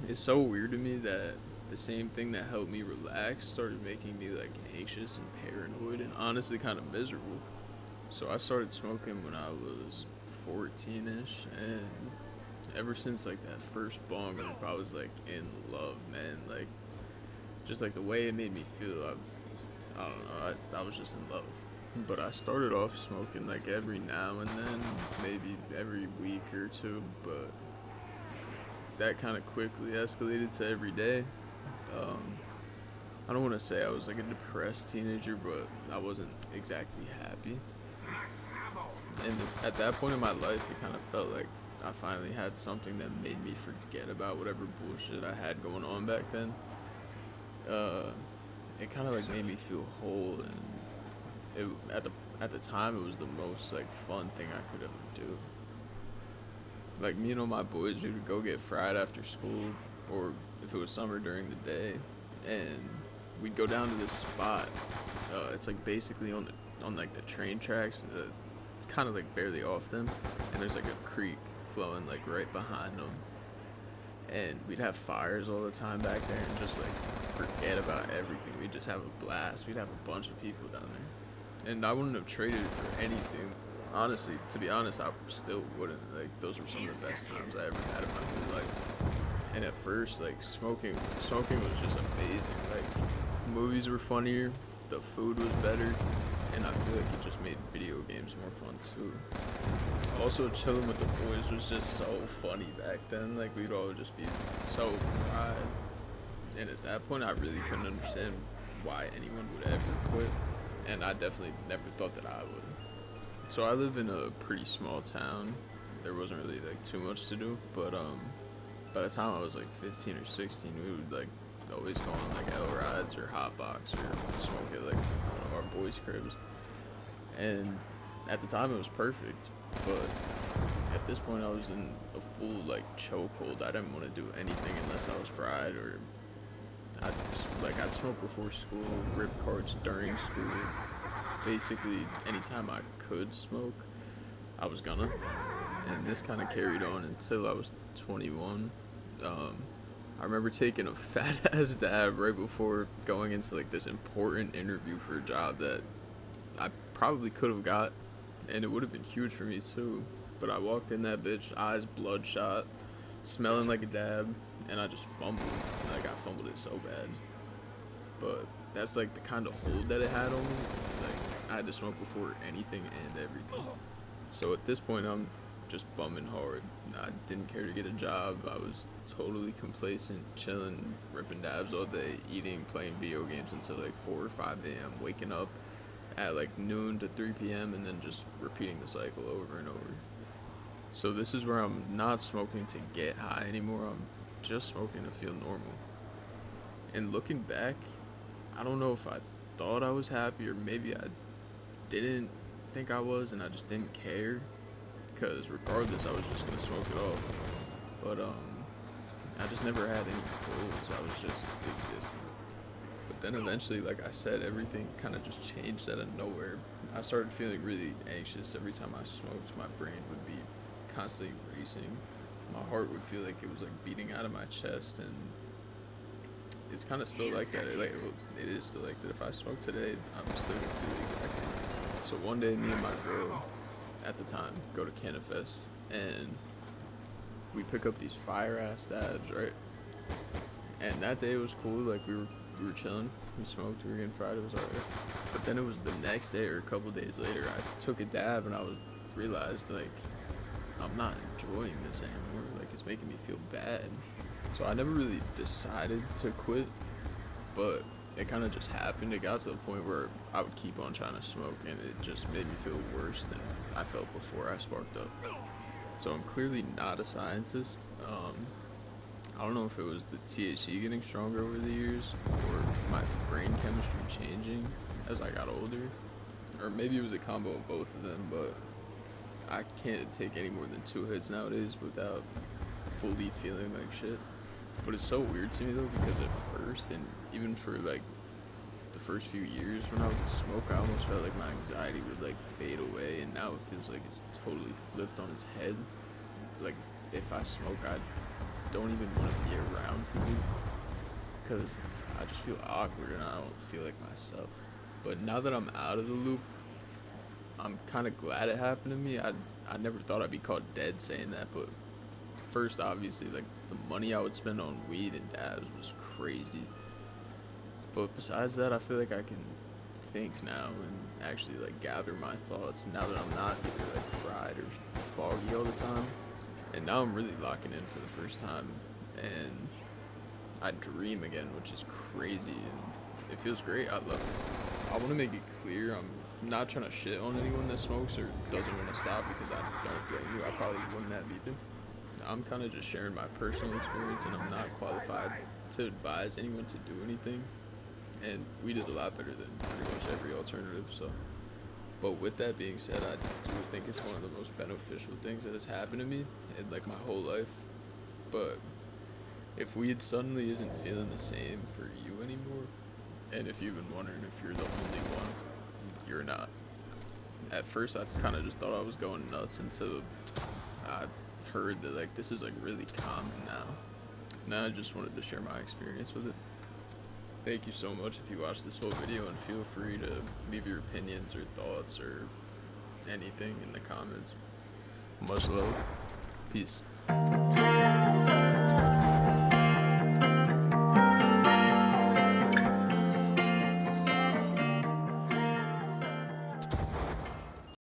It's so weird to me that the same thing that helped me relax started making me like anxious and paranoid and honestly kind of miserable. So I started smoking when I was 14ish, and ever since like that first bong rip, I was like in love, man. Like just like the way it made me feel, I don't know, I was just in love. But I started off smoking like every now and then, maybe every week or two, but that kind of quickly escalated to every day. Um, I don't want to say I was like a depressed teenager, but I wasn't exactly happy. And at that point in my life, it kind of felt like I finally had something that made me forget about whatever bullshit I had going on back then. Uh, it kind of like made me feel whole, and at the time it was the most like fun thing I could ever do. Like me and all my boys, we would go get fried after school, or if it was summer during the day, and we'd go down to this spot. It's like basically on like the train tracks. It's kind of like barely off them, and there's like a creek flowing like right behind them. And we'd have fires all the time back there, and just like forget about everything. We'd just have a blast. We'd have a bunch of people down there, and I wouldn't have traded it for anything. Honestly, to be honest, I still wouldn't. Like those were some of the best times I ever had in my whole life. And at first, like smoking was just amazing. Like movies were funnier, the food was better, and I feel like it just made video games more fun too. Also, chilling with the boys was just so funny back then. Like we'd all just be so fried, and at that point, I really couldn't understand why anyone would ever quit, and I definitely never thought that I would. So I live in a pretty small town. There wasn't really like too much to do, but by the time I was like 15 or 16, we would like always go on like L rides or hot box or smoke at like one of our boys' cribs. And at the time it was perfect, but at this point I was in a full like chokehold. I didn't want to do anything unless I was fried, or I'd smoke before school, rip cards during school. Basically, anytime I could smoke, I was gonna. And this kind of carried on until I was 21. Um, I remember taking a fat ass dab right before going into like this important interview for a job that I probably could have got, and it would have been huge for me too. But I walked in that bitch, eyes bloodshot, smelling like a dab, and I just fumbled. Like I fumbled it so bad. But that's like the kind of hold that it had on me. Like I had to smoke before anything and everything. So at this point, I'm just bumming hard. I didn't care to get a job. I was totally complacent, chilling, ripping dabs all day, eating, playing video games until like 4 or 5 a.m., waking up at like noon to 3 p.m., and then just repeating the cycle over and over. So this is where I'm not smoking to get high anymore. I'm just smoking to feel normal. And looking back, I don't know if I thought I was happy, or maybe I didn't think I was and I just didn't care, because regardless I was just gonna smoke it off. But I just never had any goals. I was just existing. But then eventually, like I said, everything kind of just changed out of nowhere. I started feeling really anxious every time I smoked. My brain would be constantly racing. My heart would feel like it was like beating out of my chest, and it's kind of still like that. It is still like that. If I smoke today, I'm still gonna feel the exact same. So one day, me and my girl, at the time, go to Canifest, and we pick up these fire ass dabs, right? And that day was cool. Like we were chilling, we smoked, we were getting fried. It was alright. But then it was the next day or a couple days later, I took a dab and I was realized like I'm not enjoying this anymore. Like it's making me feel bad. So I never really decided to quit, but it kind of just happened. It got to the point where I would keep on trying to smoke, and it just made me feel worse than I felt before I sparked up. So I'm clearly not a scientist. I don't know if it was the THC getting stronger over the years, or my brain chemistry changing as I got older, or maybe it was a combo of both of them, but I can't take any more than 2 hits nowadays without fully feeling like shit. But it's so weird to me though, because at first, and even for like the first few years when I would smoke, I almost felt like my anxiety would like fade away, and now it feels like it's totally flipped on its head. Like if I smoke, I don't even want to be around because I just feel awkward and I don't feel like myself. But now that I'm out of the loop, I'm kind of glad it happened to me. I never thought I'd be called dead saying that, but first, obviously, like the money I would spend on weed and dabs was crazy. But besides that, I feel like I can think now and actually like gather my thoughts now that I'm not either like fried or foggy all the time. And now I'm really locking in for the first time, and I dream again, which is crazy, and it feels great. I love it. I want to make it clear I'm not trying to shit on anyone that smokes or doesn't want to stop because I don't blame you. I probably wouldn't have either. I'm kind of just sharing my personal experience, and I'm not qualified to advise anyone to do anything. And weed is a lot better than pretty much every alternative. So, but with that being said, I do think it's one of the most beneficial things that has happened to me in like my whole life. But if weed suddenly isn't feeling the same for you anymore, and if you've been wondering if you're the only one, you're not. At first, I kind of just thought I was going nuts until I heard that like this is like really common now. Now I just wanted to share my experience with it. Thank you so much if you watched this whole video, and feel free to leave your opinions or thoughts or anything in the comments. Much love. Peace.